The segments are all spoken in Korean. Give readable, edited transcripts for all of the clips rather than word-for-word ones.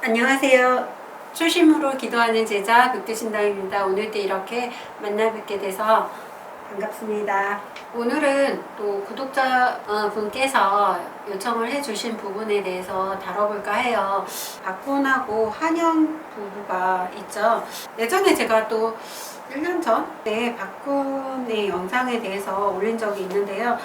안녕하세요. 초심으로 기도하는 제자 백두신당입니다. 오늘도 이렇게 만나 뵙게 돼서 반갑습니다. 오늘은 또 구독자 분께서 요청을 해주신 부분에 대해서 다뤄볼까 해요. 박군하고 한영 부부가 있죠. 예전에 제가 또 1년 전에 박군의 영상에 대해서 올린 적이 있는데요.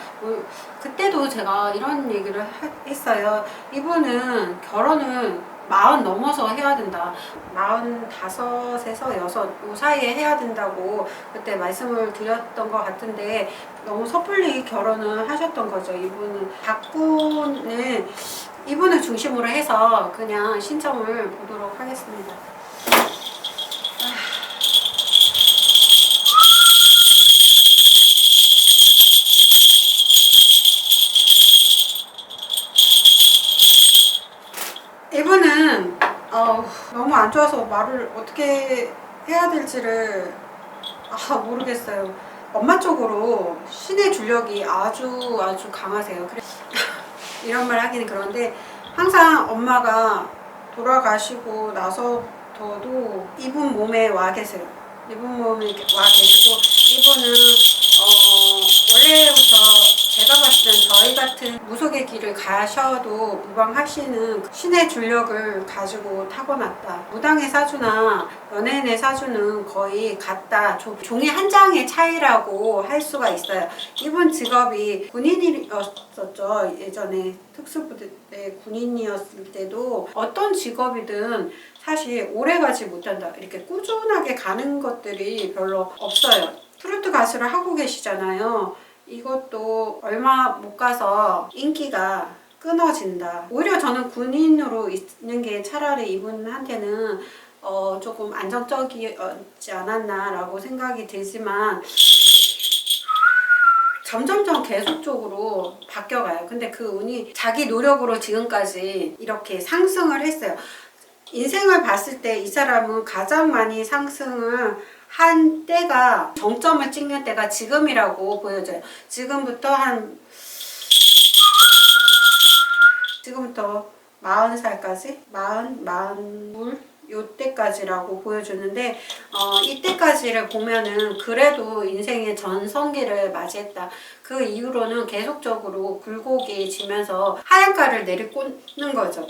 그때도 제가 이런 얘기를 했어요. 이분은 결혼을 40 넘어서 해야 된다. 45에서 6, 이 사이에 해야 된다고 그때 말씀을 드렸던 것 같은데 너무 섣불리 결혼을 하셨던 거죠. 이분을 중심으로 해서 그냥 신청을 보도록 하겠습니다. 이분은 너무 안 좋아서 말을 어떻게 해야 될지를 모르겠어요. 엄마 쪽으로 신의 주력이 아주 강하세요. 이런 말 하기는 그런데 항상 엄마가 돌아가시고 나서부터도 이분 몸에 와 계세요. 이분 몸에 와 계시고 이분은 원래부터 제가 봤을 땐 저희 같은 무속의 길을 가셔도 무방하시는 신의 줄력을 가지고 타고났다. 무당의 사주나 연예인의 사주는 거의 같다. 종이 한 장의 차이라고 할 수가 있어요. 이분 직업이 군인이었었죠. 예전에 특수부대 군인이었을 때도 어떤 직업이든 사실 오래 가지 못한다. 이렇게 꾸준하게 가는 것들이 별로 없어요. 트로트 가수를 하고 계시잖아요. 이것도 얼마 못 가서 인기가 끊어진다. 오히려 저는 군인으로 있는 게 차라리 이분한테는 조금 안정적이지 않았나라고 생각이 들지만 점점점 계속적으로 바뀌어가요. 근데 그 운이 자기 노력으로 지금까지 이렇게 상승을 했어요. 인생을 봤을 때 이 사람은 가장 많이 상승을 한 때가 정점을 찍는 때가 지금이라고 보여져요. 지금부터 40살까지 42 요때까지라고 보여주는데 이때까지를 보면은 그래도 인생의 전성기를 맞이했다. 그 이후로는 계속적으로 굴곡이 지면서 하얀가를 내리꽂는 거죠.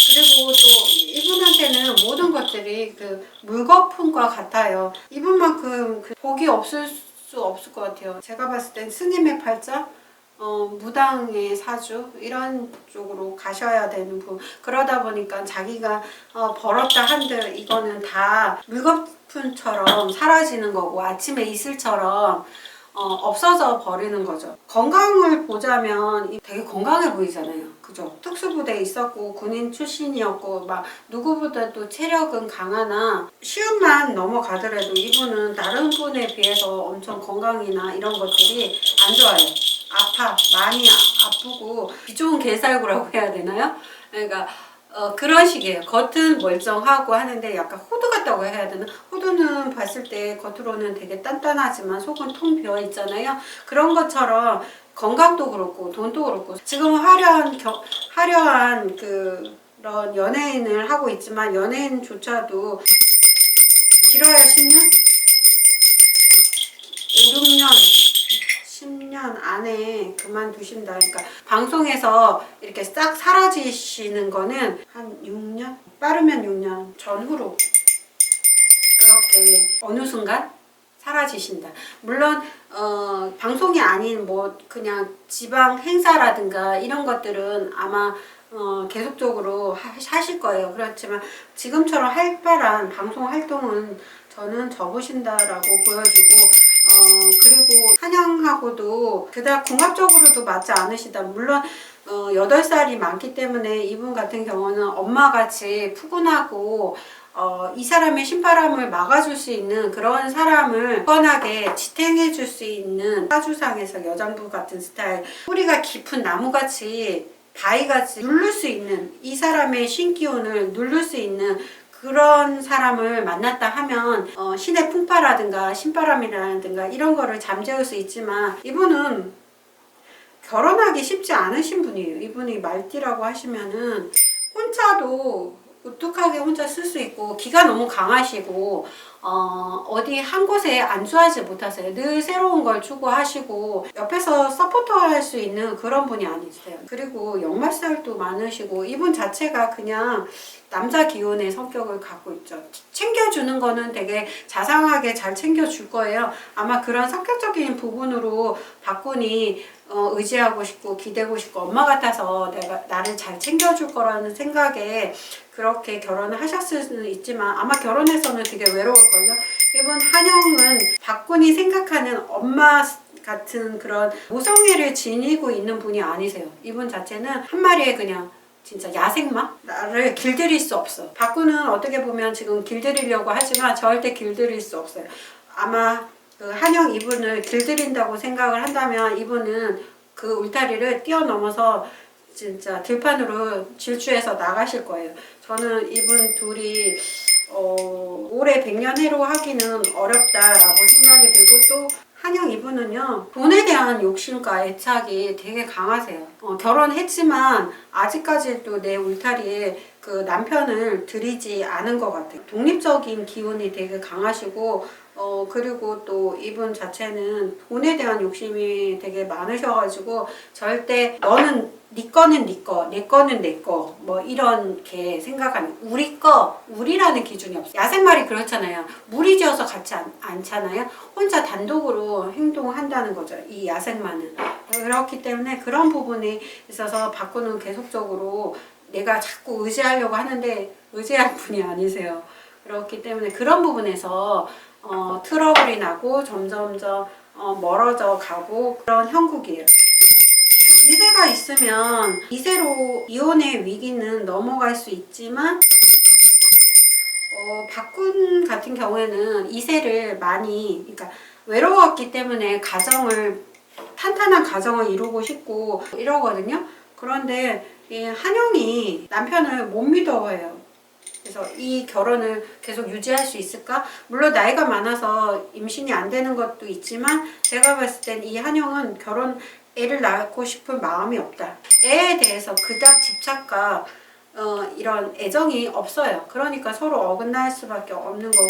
그리고 또 이분한테는 모든 것들이 그 물거품과 같아요. 이분만큼 복이 없을 수 없을 것 같아요. 제가 봤을 땐 스님의 팔자, 무당의 사주 이런 쪽으로 가셔야 되는 분. 그러다 보니까 자기가 벌었다 한들 이거는 다 물거품처럼 사라지는 거고 아침에 이슬처럼 없어져 버리는 거죠. 건강을 보자면 되게 건강해 보이잖아요. 그죠? 특수부대에 있었고 군인 출신이었고 막 누구보다도 체력은 강하나 시험만 넘어가더라도 이분은 다른 분에 비해서 엄청 건강이나 이런 것들이 안 좋아요. 많이 아프고 비좋은 개살구라고 해야 되나요? 그러니까 그런 식이에요. 겉은 멀쩡하고 하는데 약간 호두 같다고 해야 되나? 호두는 봤을 때 겉으로는 되게 단단하지만 속은 통 비어 있잖아요. 그런 것처럼 건강도 그렇고 돈도 그렇고 지금은 화려한 그런 연예인을 하고 있지만 연예인조차도 길어야 10년? 5, 6년 10년 안에 그만두신다. 그러니까 방송에서 이렇게 싹 사라지시는 거는 한 6년? 빠르면 6년 전후로 그렇게 어느 순간 사라지신다. 물론 방송이 아닌 뭐 그냥 지방 행사라든가 이런 것들은 아마 계속적으로 하실 거예요. 그렇지만 지금처럼 활발한 방송 활동은 저는 접으신다라고 보여주고 그리고 한영하고도 그닥 궁합적으로도 맞지 않으시다. 물론 8살이 많기 때문에 이분 같은 경우는 엄마같이 푸근하고 이 사람의 신바람을 막아줄 수 있는 그런 사람을 뻔하게 지탱해 줄 수 있는 사주상에서 여장부 같은 스타일, 뿌리가 깊은 나무같이 바위같이 누를 수 있는 이 사람의 신기운을 누를 수 있는 그런 사람을 만났다 하면 신의 풍파라든가 신바람이라든가 이런 거를 잠재울 수 있지만, 이분은 결혼하기 쉽지 않으신 분이에요. 이분이 말띠라고 하시면은 혼자도 우뚝하게 혼자 쓸 수 있고, 기가 너무 강하시고, 어디 한 곳에 안주하지 못하세요. 늘 새로운 걸 추구하시고 옆에서 서포터 할 수 있는 그런 분이 아니세요. 그리고 역말살도 많으시고, 이분 자체가 그냥 남자 기운의 성격을 갖고 있죠. 챙겨주는 거는 되게 자상하게 잘 챙겨줄 거예요. 아마 그런 성격적인 부분으로 박군이 의지하고 싶고 기대고 싶고, 엄마 같아서 내가 나를 잘 챙겨줄 거라는 생각에 그렇게 결혼을 하셨을 수는 있지만, 아마 결혼해서는 되게 외로울걸요. 이번 한영은 박군이 생각하는 엄마 같은 그런 모성애를 지니고 있는 분이 아니세요. 이분 자체는 한 마리의 그냥 진짜 야생마? 나를 길들일 수 없어. 박군은 어떻게 보면 지금 길들이려고 하지만 절대 길들일 수 없어요. 아마 그 한영 이분을 길들인다고 생각을 한다면, 이분은 그 울타리를 뛰어넘어서 진짜 들판으로 질주해서 나가실 거예요. 저는 이분 둘이 올해 백년해로 하기는 어렵다라고 생각이 들고, 또 한영 이분은요, 돈에 대한 욕심과 애착이 되게 강하세요. 결혼했지만 아직까지도 내 울타리에 그 남편을 들이지 않은 것 같아요. 독립적인 기운이 되게 강하시고, 그리고 또 이분 자체는 돈에 대한 욕심이 되게 많으셔가지고, 절대 너는 네 거는 네 거, 내 거는 내 거, 뭐 이렇게 생각하는, 우리 거, 우리라는 기준이 없어요. 야생말이 그렇잖아요. 무리지어서 같이 않잖아요. 혼자 단독으로 행동한다는 거죠, 이 야생마는. 그렇기 때문에 그런 부분에 있어서 박군은 계속적으로 내가 자꾸 의지하려고 하는데 의지할 분이 아니세요. 그렇기 때문에 그런 부분에서 트러블이 나고 점점점 멀어져 가고 그런 형국이에요. 이세가 있으면 이세로 이혼의 위기는 넘어갈 수 있지만, 박군 같은 경우에는 이세를 많이, 그러니까 외로웠기 때문에 탄탄한 가정을 이루고 싶고 이러거든요. 그런데 이 한영이 남편을 못 믿어해요. 그래서 이 결혼을 계속 유지할 수 있을까? 물론 나이가 많아서 임신이 안 되는 것도 있지만, 제가 봤을 땐 이 한영은 애를 낳고 싶은 마음이 없다. 애에 대해서 그닥 집착과 이런 애정이 없어요. 그러니까 서로 어긋날 수밖에 없는 거고,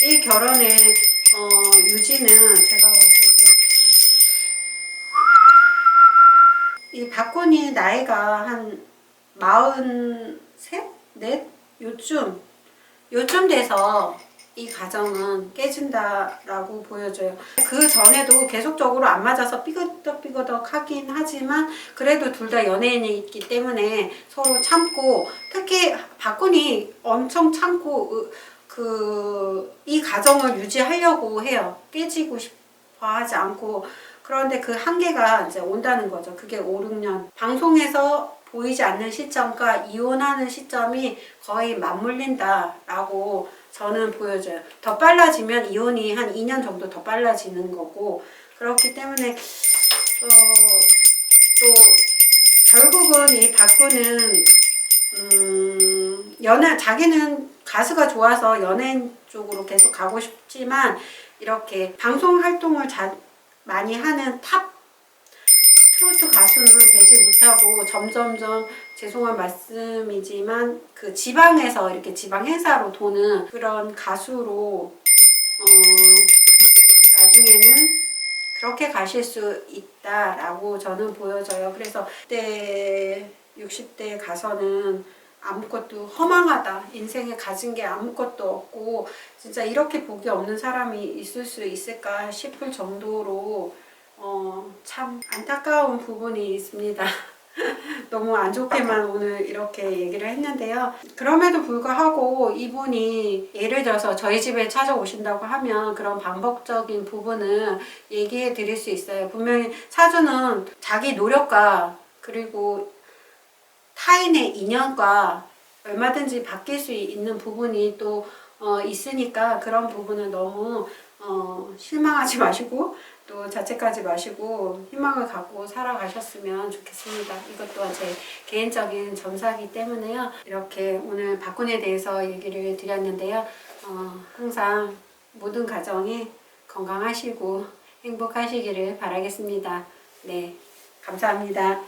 이 결혼의 유지는 제가 봤을 때 이 박군이 나이가 한 43? 4? 요쯤 돼서 이 가정은 깨진다라고 보여져요. 그 전에도 계속적으로 안 맞아서 삐그덕삐그덕 하긴 하지만, 그래도 둘 다 연예인이 있기 때문에 서로 참고, 특히 박군이 엄청 참고 이 가정을 유지하려고 해요. 깨지고 싶어 하지 않고. 그런데 그 한계가 이제 온다는 거죠. 그게 5, 6년. 방송에서 보이지 않는 시점과 이혼하는 시점이 거의 맞물린다라고 저는 보여져요. 더 빨라지면 이혼이 한 2년 정도 더 빨라지는 거고, 그렇기 때문에 또 결국은 이 박군은 자기는 가수가 좋아서 연예인 쪽으로 계속 가고 싶지만, 이렇게 방송 활동을 많이 하는 탑 트로트 가수는 되지 못하고, 점점점 죄송한 말씀이지만 그 지방에서 이렇게 지방 행사로 도는 그런 가수로 나중에는 그렇게 가실 수 있다라고 저는 보여져요. 그래서 그때 60대 가서는 아무것도 허망하다, 인생에 가진 게 아무것도 없고 진짜 이렇게 복이 없는 사람이 있을 수 있을까 싶을 정도로 참 안타까운 부분이 있습니다. 너무 안 좋게만 오늘 이렇게 얘기를 했는데요. 그럼에도 불구하고 이분이 예를 들어서 저희 집에 찾아오신다고 하면 그런 반복적인 부분은 얘기해 드릴 수 있어요. 분명히 사주는 자기 노력과 그리고 타인의 인연과 얼마든지 바뀔 수 있는 부분이 또 있으니까, 그런 부분은 너무 실망하지 마시고 또 자책하지 마시고 희망을 갖고 살아가셨으면 좋겠습니다. 이것 또한 제 개인적인 점사이기 때문에요. 이렇게 오늘 박군에 대해서 얘기를 드렸는데요. 항상 모든 가정이 건강하시고 행복하시기를 바라겠습니다. 네, 감사합니다.